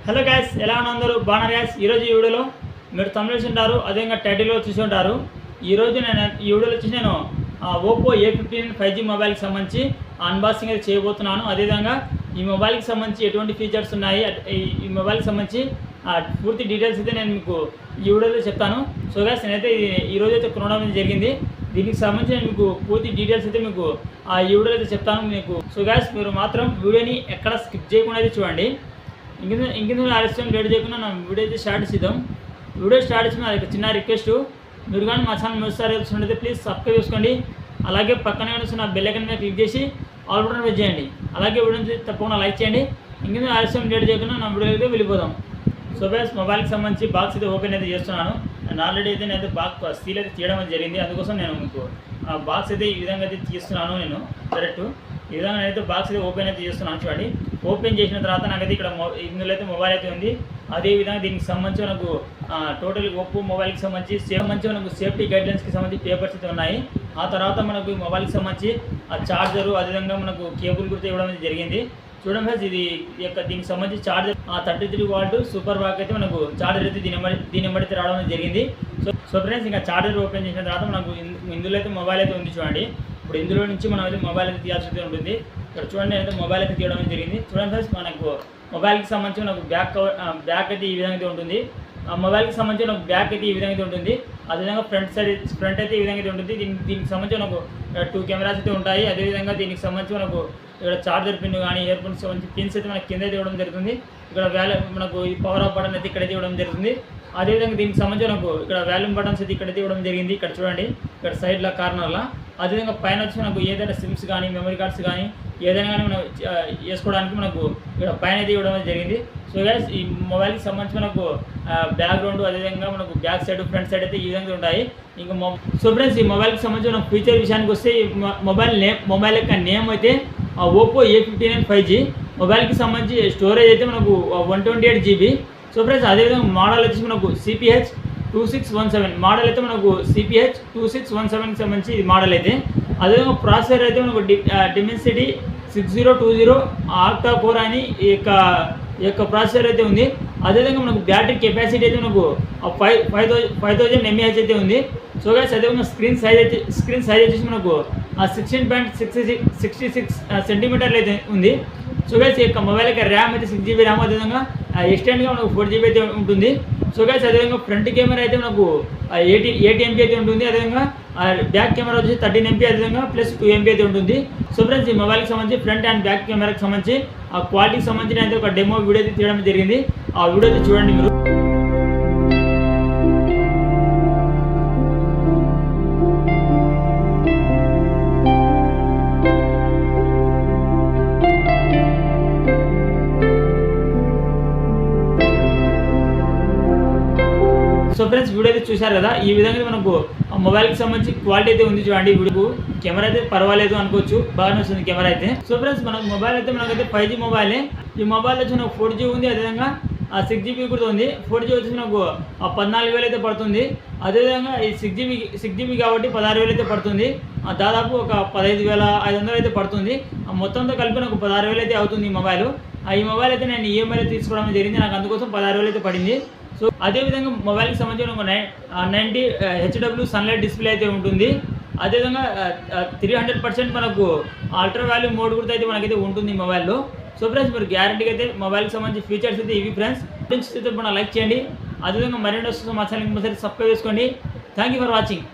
Hello guys, ఎలా ఉన్నారు? బాగున్నారు గైస్. ఈరోజు ఈ వీడియోలో మీరు తమిళ ఉంటారు, అదేవిధంగా టైటిల్లో చూసి ఉంటారు. ఈరోజు ఈ వీడియోలో వచ్చి నేను ఓప్పో A15 5G మొబైల్కి సంబంధించి అన్బాక్సింగ్ అయితే చేయబోతున్నాను. అదేవిధంగా ఈ మొబైల్కి సంబంధించి ఎటువంటి ఫీచర్స్ ఉన్నాయి, ఈ మొబైల్కి సంబంధించి పూర్తి డీటెయిల్స్ అయితే నేను మీకు ఈ వీడియోలో చెప్తాను. సో గైస్, నేనైతే ఈరోజు అయితే కొనడం జరిగింది. దీనికి సంబంధించి నేను మీకు పూర్తి డీటెయిల్స్ అయితే మీకు ఈ వీడియోలో అయితే చెప్తాను మీకు. సో గైస్, మీరు మాత్రం వీడియోని ఎక్కడ స్కిప్ చేయకుండా అయితే చూడండి. ఇంకెందుకు ఆలస్యం లేట్ చేయకుండా నా వీడియో అయితే స్టార్ట్ చేద్దాం. వీడియో స్టార్ట్ చేసిన అది చిన్న రిక్వెస్ట్, మీరు కానీ మా ఛానల్ మొదటిసారి చూసినట్లయితే ప్లీజ్ సబ్స్క్రైబ్ చేసుకోండి. అలాగే పక్కనే ఉన్న బెల్ ఐకాన్ మీద క్లిక్ చేసి ఆల్ బటన్ ప్రెస్ చేయండి. అలాగే వీడియో తప్పకుండా లైక్ చేయండి. ఇంకెందుకు ఆలస్యం లేట్ చేయకుండా నా వీడియో అయితే వెళ్ళిపోదాం. సో బస్, మొబైల్కి సంబంధించి బాక్స్ అయితే ఓపెన్ అయితే చేస్తున్నాను. అండ్ ఆల్రెడీ అయితే నేనైతే బాక్స్ సీల్ అయితే తీయడం అయితే జరిగింది. అందుకోసం నేను మీకు ఆ బాక్స్ అయితే ఈ విధంగా అయితే తీస్తున్నాను. నేను డైరెక్ట్ ఈ విధంగా నేనైతే బాక్స్ అయితే ఓపెన్ అయితే చేస్తున్నాను. చూడండి, ఓపెన్ చేసిన తర్వాత నాకైతే ఇక్కడ ఇందులో అయితే మొబైల్ అయితే ఉంది. అదేవిధంగా దీనికి సంబంధించి మనకు టోటల్ ఓప్పో మొబైల్కి సంబంధించి మనకు సేఫ్టీ గైడ్లైన్స్కి సంబంధించి పేపర్స్ అయితే ఉన్నాయి. ఆ తర్వాత మనకు మొబైల్కి సంబంధించి చార్జరు, అదేవిధంగా మనకు కేబుల్ గుర్తు ఇవ్వడం అయితే జరిగింది. చూడండి ఫ్రెండ్స్, ఇది దీనికి సంబంధించి చార్జర్ 33 వాట్ సూపర్ వాక్ అయితే మనకు చార్జర్ అయితే దీని ఎమ్మడితే రావడం జరిగింది. సో ఫ్రెండ్స్, ఇంకా చార్జర్ ఓపెన్ చేసిన తర్వాత మనకు ఇందులో అయితే మొబైల్ అయితే ఉంది. చూడండి, ఇప్పుడు ఇందులో నుంచి మనం అయితే మొబైల్ అయితే తీయాల్సి ఉంటుంది. ఇక్కడ చూడండి, అయితే మొబైల్ అయితే తీయడం జరిగింది. చూడండి ఫ్రెండ్స్, మనకు మొబైల్కి సంబంధించి మనకు బ్యాక్ అయితే ఈ విధంగా అయితే ఉంటుంది. మొబైల్కి సంబంధించి మనకు బ్యాక్ అయితే ఈ విధంగా అయితే ఉంటుంది. అదేవిధంగా ఫ్రంట్ అయితే ఈ విధంగా అయితే ఉంటుంది. దీనికి సంబంధించి మనకు 2 కెమెరాస్ అయితే ఉంటాయి. అదేవిధంగా దీనికి సంబంధించి మనకు ఇక్కడ చార్జర్ పిన్ కానీ ఇయర్ ఫోన్స్ సంబంధించి పిన్స్ అయితే మనకి కింద అయితే ఇవ్వడం జరుగుతుంది. ఇక్కడ మనకు ఈ పవర్ ఆఫ్ బటన్ అయితే ఇక్కడైతే ఇవ్వడం జరుగుతుంది. అదేవిధంగా దీనికి సంబంధించి మనకు ఇక్కడ వాల్యూమ్ బటన్స్ అయితే ఇక్కడైతే ఇవ్వడం జరిగింది. ఇక్కడ చూడండి, ఇక్కడ సైడ్లో కార్నర్లో. అదేవిధంగా పైన వచ్చి మనకు ఏదైనా సిమ్స్ కానీ మెమరీ కార్డ్స్ కానీ ఏదైనా కానీ మనం వేసుకోవడానికి మనకు ఇక్కడ పైన అయితే ఇవ్వడం జరిగింది. సో గైస్, ఈ మొబైల్కి సంబంధించి మనకు బ్యాక్గ్రౌండ్, అదేవిధంగా మనకు బ్యాక్ సైడ్ ఫ్రంట్ సైడ్ అయితే ఈ విధంగా ఉంటాయి. ఇంకా సో ఫ్రెండ్స్, ఈ మొబైల్కి సంబంధించి మనకు ఫీచర్ విషయానికి వస్తే ఈ మొబైల్ యొక్క నేమ్ అయితే ఓప్పో A15 5G. మొబైల్కి సంబంధించి స్టోరేజ్ అయితే మనకు 128 GB. సో ఫ్రెండ్స్, అదేవిధంగా మోడల్ వచ్చి మనకు CPH 2617 మోడల్ అయితే మనకు CPH 2617కి సంబంధించి ఇది మోడల్ అయితే. అదేవిధంగా ప్రాసెసర్ అయితే మనకు డిమెన్సిటీ 6020 ఆక్టా కోర్ అని ఈ యొక్క ప్రాసెసర్ అయితే ఉంది. అదేవిధంగా మనకు బ్యాటరీ కెపాసిటీ అయితే మనకు 5000 mAh అయితే ఉంది. సో గైస్, అదేవిధంగా స్క్రీన్ సైజ్ వచ్చేసి మనకు 16.66 సెంటీమీటర్లు అయితే ఉంది. సో గైస్, ఈ యొక్క మొబైల్ యొక్క ర్యామ్ అయితే 6 GB ర్యామ్, అదేవిధంగా ఎక్స్టెండ్గా మనకు 4 GB అయితే ఉంటుంది. సో గైస్, అదేవిధంగా ఫ్రంట్ కెమెరా అయితే మనకు 80 MP అయితే ఉంటుంది. అదేవిధంగా బ్యాక్ కెమెరా వచ్చి 13 MP, అదేవిధంగా ప్లస్ 2 MP అయితే ఉంటుంది. సో ఫ్రెండ్స్, ఈ మొబైల్కి సంబంధించి ఫ్రంట్ అండ్ బ్యాక్ కెమెరాకి సంబంధించి ఆ క్వాలిటీకి సంబంధించిన అయితే ఒక డెమో వీడియో అయితే తీయడం జరిగింది. ఆ వీడియో అయితే చూడండి మీరు. సో ఫ్రెండ్స్, వీడియో అయితే చూశారు కదా, ఈ విధంగా మనకు మొబైల్కి సంబంధించి క్వాలిటీ అయితే ఉంది. చూడండి, వీడియో కెమెరా అయితే పర్వాలేదు అనుకోవచ్చు, బాగానే వస్తుంది కెమెరా అయితే. సో ఫ్రెండ్స్, మనకు మొబైల్ అయితే మనకైతే 5G మొబైలే. ఈ మొబైల్ వచ్చి మనకు 4G ఉంది, అదేవిధంగా 6 GB కూడా ఉంది. 4G వచ్చి మనకు 14,000 అయితే పడుతుంది. అదేవిధంగా ఈ 6 GB కాబట్టి 16,000 అయితే పడుతుంది. దాదాపు ఒక 15,500 అయితే పడుతుంది. మొత్తంతో కలిపి నాకు 16,000 అయితే అవుతుంది ఈ మొబైల్. ఈ మొబైల్ అయితే నేను EMI తీసుకోవడం జరిగింది. నాకు అందుకోసం 16,000 అయితే పడింది. సో అదేవిధంగా మొబైల్కి సంబంధించిన ఒక 90 HW సన్లైట్ డిస్ప్లే అయితే ఉంటుంది. అదేవిధంగా 300% మనకు అల్ట్రా వాల్యూ మోడ్ కూడా అయితే మనకైతే ఉంటుంది ఈ మొబైల్లో. సో ఫ్రెండ్స్, మీరు గ్యారంటీగా అయితే మొబైల్కి సంబంధించి ఫీచర్స్ అయితే ఇవి ఫ్రెండ్స్. అయితే మన లైక్ చేయండి. అదేవిధంగా మరిన్ని వస్తుంది మా ఛానల్కి సబ్స్క్రైబ్ చేసుకోండి. Thank you for watching.